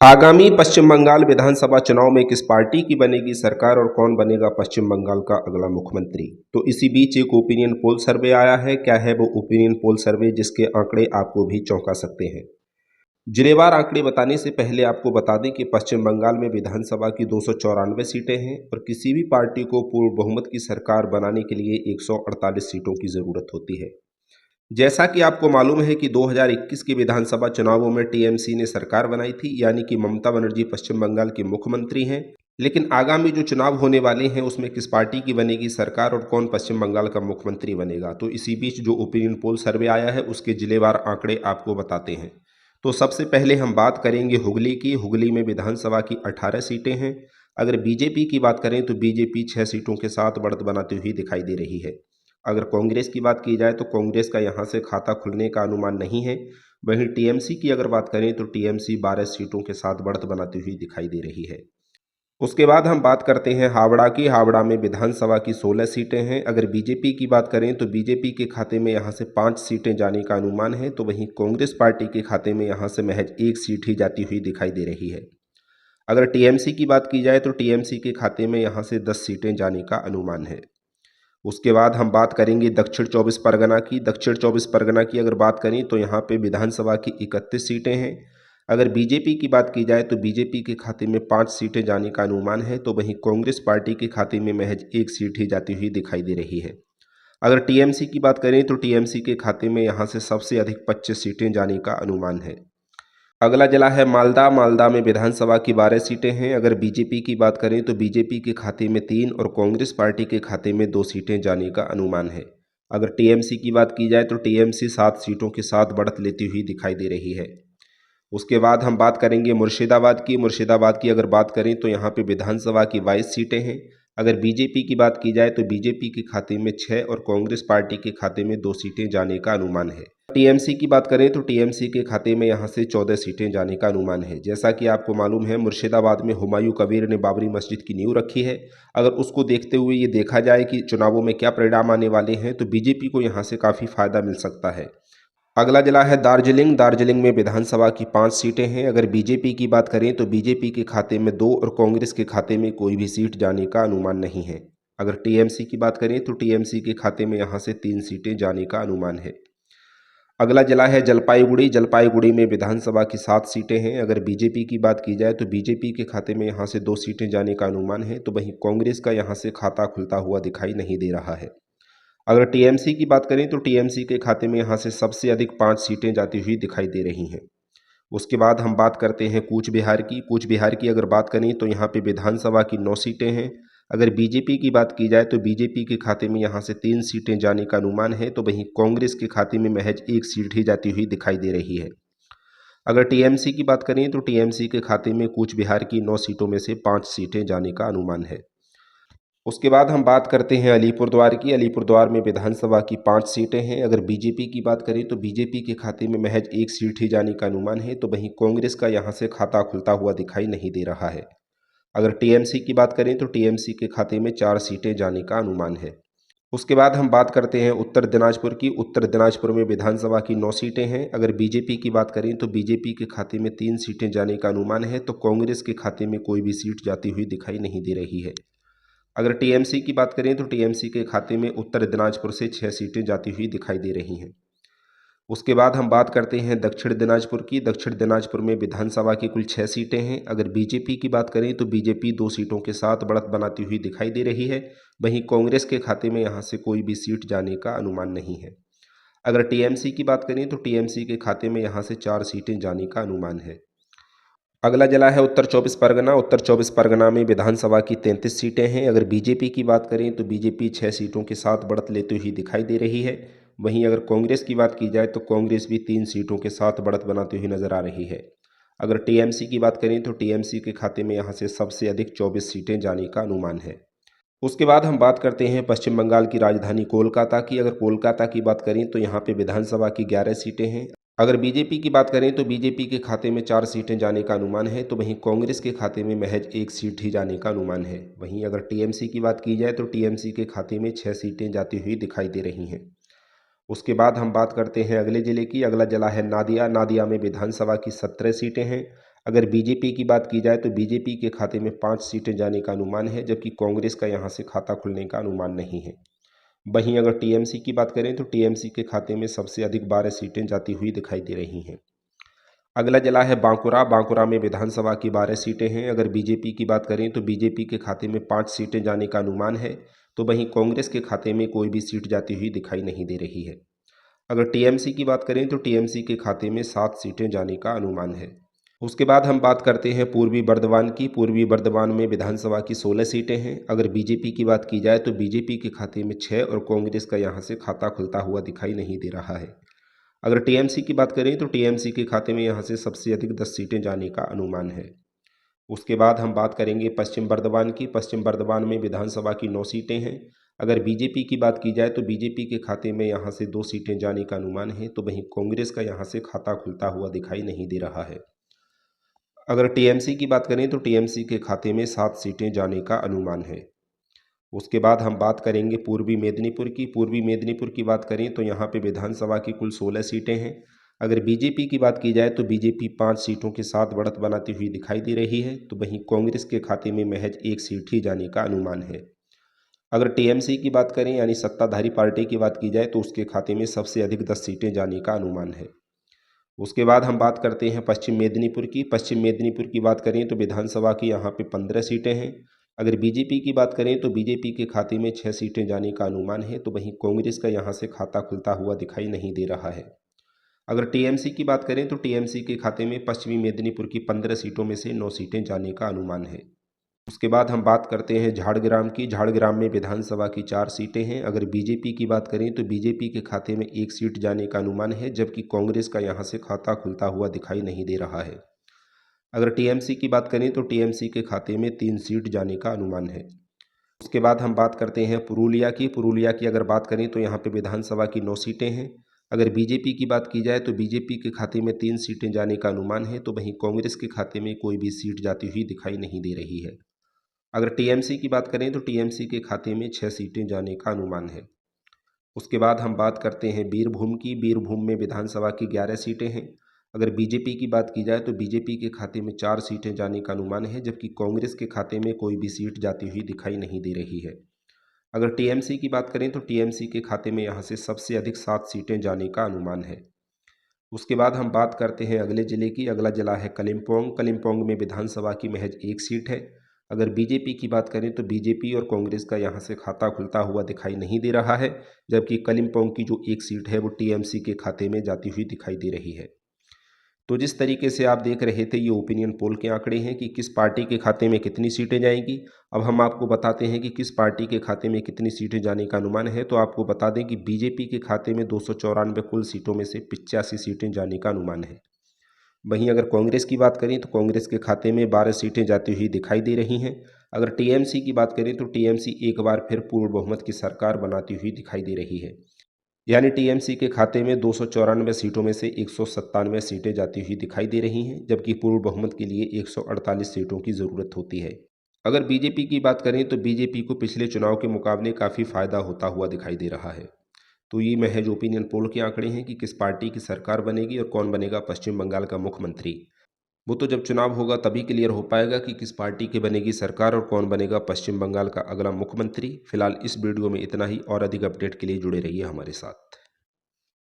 आगामी पश्चिम बंगाल विधानसभा चुनाव में किस पार्टी की बनेगी सरकार और कौन बनेगा पश्चिम बंगाल का अगला मुख्यमंत्री। तो इसी बीच एक ओपिनियन पोल सर्वे आया है। क्या है वो ओपिनियन पोल सर्वे जिसके आंकड़े आपको भी चौंका सकते हैं। जिलेवार आंकड़े बताने से पहले आपको बता दें कि पश्चिम बंगाल में विधानसभा की 294 सीटें हैं और किसी भी पार्टी को पूर्ण बहुमत की सरकार बनाने के लिए 148 सीटों की जरूरत होती है। जैसा कि आपको मालूम है कि 2021 के विधानसभा चुनावों में टीएमसी ने सरकार बनाई थी, यानी कि ममता बनर्जी पश्चिम बंगाल की मुख्यमंत्री हैं। लेकिन आगामी जो चुनाव होने वाले हैं उसमें किस पार्टी की बनेगी सरकार और कौन पश्चिम बंगाल का मुख्यमंत्री बनेगा, तो इसी बीच जो ओपिनियन पोल सर्वे आया है उसके जिलेवार आंकड़े आपको बताते हैं। तो सबसे पहले हम बात करेंगे हुगली की। हुगली में विधानसभा की 18 सीटें हैं। अगर बीजेपी की बात करें तो बीजेपी 6 सीटों के साथ बढ़त बनाती हुई दिखाई दे रही है। अगर कांग्रेस की बात की जाए तो कांग्रेस का यहां से खाता खुलने का अनुमान नहीं है। वहीं टीएमसी की अगर बात करें तो टीएमसी 12 सीटों के साथ बढ़त बनाती हुई दिखाई दे रही है। उसके बाद हम बात करते हैं हावड़ा की। हावड़ा में विधानसभा की 16 सीटें हैं। अगर बीजेपी की बात करें तो बीजेपी के खाते में यहां से 5 सीटें जाने का अनुमान है, तो वहीं कांग्रेस पार्टी के खाते में यहां से महज 1 सीट ही जाती हुई दिखाई दे रही है। अगर टीएमसी की बात की जाए तो टीएमसी के खाते में यहां से 10 सीटें जाने का अनुमान है। उसके बाद हम बात करेंगे दक्षिण 24 परगना की। दक्षिण 24 परगना की अगर बात करें तो यहाँ पे विधानसभा की 31 सीटें हैं। अगर बीजेपी की बात की जाए तो बीजेपी के खाते में 5 सीटें जाने का अनुमान है, तो वहीं कांग्रेस पार्टी के खाते में महज 1 सीट ही जाती हुई दिखाई दे रही है। अगर टीएमसी की बात करें तो टीएमसी के खाते में यहाँ से सबसे अधिक 25 सीटें जाने का अनुमान है। अगला जिला है मालदा। मालदा में विधानसभा की 12 सीटें हैं। अगर बीजेपी की बात करें तो बीजेपी के खाते में 3 और कांग्रेस पार्टी के खाते में 2 सीटें जाने का अनुमान है। अगर टीएमसी की बात की जाए तो टीएमसी 7 सीटों के साथ बढ़त लेती हुई दिखाई दे रही है। उसके बाद हम बात करेंगे मुर्शिदाबाद की। मुर्शिदाबाद की अगर बात करें तो यहाँ पे विधानसभा की 22 सीटें हैं। अगर बीजेपी की बात की जाए तो बीजेपी के खाते में 6 और कांग्रेस पार्टी के खाते में 2 सीटें जाने का अनुमान है। टीएमसी की बात करें तो टीएमसी के खाते में यहाँ से 14 सीटें जाने का अनुमान है। जैसा कि आपको मालूम है मुर्शिदाबाद में हुमायूं कबीर ने बाबरी मस्जिद की नींव रखी है। अगर उसको देखते हुए ये देखा जाए कि चुनावों में क्या परिणाम आने वाले हैं तो बीजेपी को यहाँ से काफ़ी फायदा मिल सकता है। अगला जिला है दार्जिलिंग। दार्जिलिंग में विधानसभा की 5 सीटें हैं। अगर बीजेपी की बात करें तो बीजेपी के खाते में 2 और कांग्रेस के खाते में कोई भी सीट जाने का अनुमान नहीं है। अगर टीएमसी की बात करें तो टीएमसी के खाते में यहाँ से 3 सीटें जाने का अनुमान है। अगला जिला है जलपाईगुड़ी। जलपाईगुड़ी में विधानसभा की 7 सीटें हैं। अगर बीजेपी की बात की जाए तो बीजेपी के खाते में यहाँ से 2 सीटें जाने का अनुमान है, तो वहीं कांग्रेस का यहाँ से खाता खुलता हुआ दिखाई नहीं दे रहा है। अगर टीएमसी की बात करें तो टीएमसी के खाते में यहाँ से सबसे अधिक 5 सीटें जाती हुई दिखाई दे रही हैं। उसके बाद हम बात करते हैं कूच बिहार की। कूच बिहार की अगर बात करें तो यहाँ पे विधानसभा की 9 सीटें हैं। अगर बीजेपी की बात की जाए तो बीजेपी के खाते में यहाँ से 3 सीटें जाने का अनुमान है, तो वहीं कांग्रेस के खाते में महज 1 सीट ही जाती हुई दिखाई दे रही है। अगर टीएमसी की बात करें तो टीएमसी के खाते में कूच बिहार की 9 सीटों में से 5 सीटें जाने का अनुमान है। उसके बाद हम बात करते हैं अलीपुरद्वार की। अलीपुरद्वार में विधानसभा की 5 सीटें हैं। अगर बीजेपी की बात करें तो बीजेपी के खाते में महज 1 सीट ही जाने का अनुमान है, तो वहीं कांग्रेस का यहां से खाता खुलता हुआ दिखाई नहीं दे रहा है। अगर टीएमसी की बात करें तो टीएमसी के खाते में 4 सीटें जाने का अनुमान है। उसके बाद हम बात करते हैं उत्तर दिनाजपुर की। उत्तर दिनाजपुर में विधानसभा की 9 सीटें हैं। अगर बीजेपी की बात करें तो बीजेपी के खाते में 3 सीटें जाने का अनुमान है, तो कांग्रेस के खाते में कोई भी सीट जाती हुई दिखाई नहीं दे रही है। अगर टीएमसी की बात करें तो टीएमसी के खाते में उत्तर दिनाजपुर से 6 सीटें जाती हुई दिखाई दे रही हैं। उसके बाद हम बात करते हैं दक्षिण दिनाजपुर की। दक्षिण दिनाजपुर में विधानसभा की कुल 6 सीटें हैं। अगर बीजेपी की बात करें तो बीजेपी 2 सीटों के साथ बढ़त बनाती हुई दिखाई दे रही है। वहीं कांग्रेस के खाते में यहाँ से कोई भी सीट जाने का अनुमान नहीं है। अगर टीएमसी की बात करें तो टीएमसी के खाते में यहाँ से 4 सीटें जाने का अनुमान है। अगला जिला है उत्तर 24 परगना। उत्तर 24 परगना में विधानसभा की 33 सीटें हैं। अगर बीजेपी की बात करें तो बीजेपी 6 सीटों के साथ बढ़त लेती हुई दिखाई दे रही है। वहीं अगर कांग्रेस की बात की जाए तो कांग्रेस भी 3 सीटों के साथ बढ़त बनाती हुई नजर आ रही है। अगर टीएमसी की बात करें तो टीएमसी के खाते में यहाँ से सबसे अधिक 24 सीटें जाने का अनुमान है। उसके बाद हम बात करते हैं पश्चिम बंगाल की राजधानी कोलकाता की। अगर कोलकाता की बात करें तो यहाँ पे विधानसभा की 11 सीटें हैं। अगर बीजेपी की बात करें तो बीजेपी के खाते में 4 सीटें जाने का अनुमान है, तो वहीं कांग्रेस के खाते में महज 1 सीट ही जाने का अनुमान है। वहीं अगर टीएमसी की बात की जाए तो टीएमसी के खाते में 6 सीटें जाती हुई दिखाई दे रही हैं। उसके बाद हम बात करते हैं अगले जिले की। अगला जिला है नादिया। नादिया में विधानसभा की 17 सीटें हैं। अगर बीजेपी की बात की जाए तो बीजेपी के खाते में 5 सीटें जाने का अनुमान है, जबकि कांग्रेस का यहां से खाता खुलने का अनुमान नहीं है। वहीं अगर टीएमसी की बात करें तो टीएमसी के खाते में सबसे अधिक 12 सीटें जाती हुई दिखाई दे रही हैं। अगला जिला है बांकुरा। बांकुरा में विधानसभा की 12 सीटें हैं। अगर बीजेपी की बात करें तो बीजेपी के खाते में 5 सीटें जाने का अनुमान है, तो वहीं कांग्रेस के खाते में कोई भी सीट जाती हुई दिखाई नहीं दे रही है। अगर टीएमसी की बात करें तो टीएमसी के खाते में 7 सीटें जाने का अनुमान है। उसके बाद हम बात करते हैं पूर्वी बर्दवान की। पूर्वी बर्दवान में विधानसभा की 16 सीटें हैं। अगर बीजेपी की बात की जाए तो बीजेपी के खाते में 6 और कांग्रेस का यहां से खाता खुलता हुआ दिखाई नहीं दे रहा है। अगर टीएमसी की बात करें तो टीएमसी के खाते में यहां से सबसे अधिक 10 सीटें जाने का अनुमान है। उसके बाद हम बात करेंगे पश्चिम बर्दवान की। पश्चिम बर्दवान में विधानसभा की 9 सीटें हैं। अगर बीजेपी की बात की जाए तो बीजेपी के खाते में यहां से 2 सीटें जाने का अनुमान है, तो वहीं कांग्रेस का यहां से खाता खुलता हुआ दिखाई नहीं दे रहा है। अगर टीएमसी की बात करें तो टीएमसी के खाते में 7 सीटें जाने का अनुमान है। उसके बाद हम बात करेंगे पूर्वी मेदिनीपुर की। पूर्वी मेदिनीपुर की बात करें तो यहाँ पे विधानसभा की कुल 16 सीटें हैं। अगर बीजेपी की बात की जाए तो बीजेपी 5 सीटों के साथ बढ़त बनाती हुई दिखाई दे रही है, तो वहीं कांग्रेस के खाते में महज 1 सीट ही जाने का अनुमान है। अगर टीएमसी की बात करें यानी सत्ताधारी पार्टी की बात की जाए तो उसके खाते में सबसे अधिक 10 सीटें जाने का अनुमान है। उसके बाद हम बात करते हैं पश्चिम मेदिनीपुर की। पश्चिम मेदिनीपुर की बात करें तो विधानसभा की यहाँ पे 15 सीटें हैं। अगर बीजेपी की बात करें तो बीजेपी के खाते में 6 सीटें जाने का अनुमान है, तो वहीं कांग्रेस का यहाँ से खाता खुलता हुआ दिखाई नहीं दे रहा है। अगर टीएमसी की बात करें तो टीएमसी के खाते में पश्चिमी मेदिनीपुर की 15 सीटों में से 9 सीटें जाने का अनुमान है। उसके बाद हम बात करते हैं झाड़ग्राम की। झाड़ग्राम में विधानसभा की 4 सीटें हैं। अगर बीजेपी की बात करें तो बीजेपी के खाते में 1 सीट जाने का अनुमान है, जबकि कांग्रेस का यहां से खाता खुलता हुआ दिखाई नहीं दे रहा है। अगर टीएमसी की बात करें तो टीएमसी के खाते में 3 सीट जाने का अनुमान है। उसके बाद हम बात करते हैं पुरुलिया की। पुरुलिया की अगर बात करें तो यहाँ पे विधानसभा की 9 सीटें हैं। अगर बीजेपी की बात की जाए तो बीजेपी के खाते में 3 सीटें जाने का अनुमान है, तो वहीं कांग्रेस के खाते में कोई भी सीट जाती हुई दिखाई नहीं दे रही है। अगर टीएमसी की बात करें तो टीएमसी के खाते में 6 सीटें जाने का अनुमान है। उसके बाद हम बात करते हैं बीरभूम की। बीरभूम में विधानसभा की 11 सीटें हैं। अगर बीजेपी की बात की जाए तो बीजेपी के खाते में 4 सीटें जाने का अनुमान है, जबकि कांग्रेस के खाते में कोई भी सीट जाती हुई दिखाई नहीं दे रही है। अगर टीएमसी की बात करें तो टीएमसी के खाते में यहाँ से सबसे अधिक 7 सीटें जाने का अनुमान है। उसके बाद हम बात करते हैं अगले जिले की। अगला जिला है कलिम्पोंग। कलिम्पोंग में विधानसभा की महज 1 सीट है। अगर बीजेपी की बात करें तो बीजेपी और कांग्रेस का यहाँ से खाता खुलता हुआ दिखाई नहीं दे रहा है, जबकि कलिम्पोंग की जो 1 सीट है वो टीएमसी के खाते में जाती हुई दिखाई दे रही है। तो जिस तरीके से आप देख रहे थे, ये ओपिनियन पोल के आंकड़े हैं कि किस पार्टी के खाते में कितनी सीटें जाएंगी। अब हम आपको बताते हैं कि किस पार्टी के खाते में कितनी सीटें जाने का अनुमान है। तो आपको बता दें कि बीजेपी के खाते में 294 कुल सीटों में से 85 सीटें जाने का अनुमान है। वहीं अगर कांग्रेस की बात करें तो कांग्रेस के खाते में 12 सीटें जाती हुई दिखाई दे रही हैं। अगर टीएमसी की बात करें तो टीएमसी एक बार फिर पूर्ण बहुमत की सरकार बनाती हुई दिखाई दे रही है। यानी टीएमसी के खाते में 294 सीटों में से 197 सीटें जाती हुई दिखाई दे रही हैं, जबकि पूर्ण बहुमत के लिए 148 सीटों की ज़रूरत होती है। अगर बीजेपी की बात करें तो बीजेपी को पिछले चुनाव के मुकाबले काफ़ी फायदा होता हुआ दिखाई दे रहा है। तो ये महज ओपिनियन पोल के आंकड़े हैं कि किस पार्टी की सरकार बनेगी और कौन बनेगा पश्चिम बंगाल का मुख्यमंत्री। वो तो जब चुनाव होगा तभी क्लियर हो पाएगा कि किस पार्टी की बनेगी सरकार और कौन बनेगा पश्चिम बंगाल का अगला मुख्यमंत्री। फिलहाल इस वीडियो में इतना ही, और अधिक अपडेट के लिए जुड़े रहिए हमारे साथ।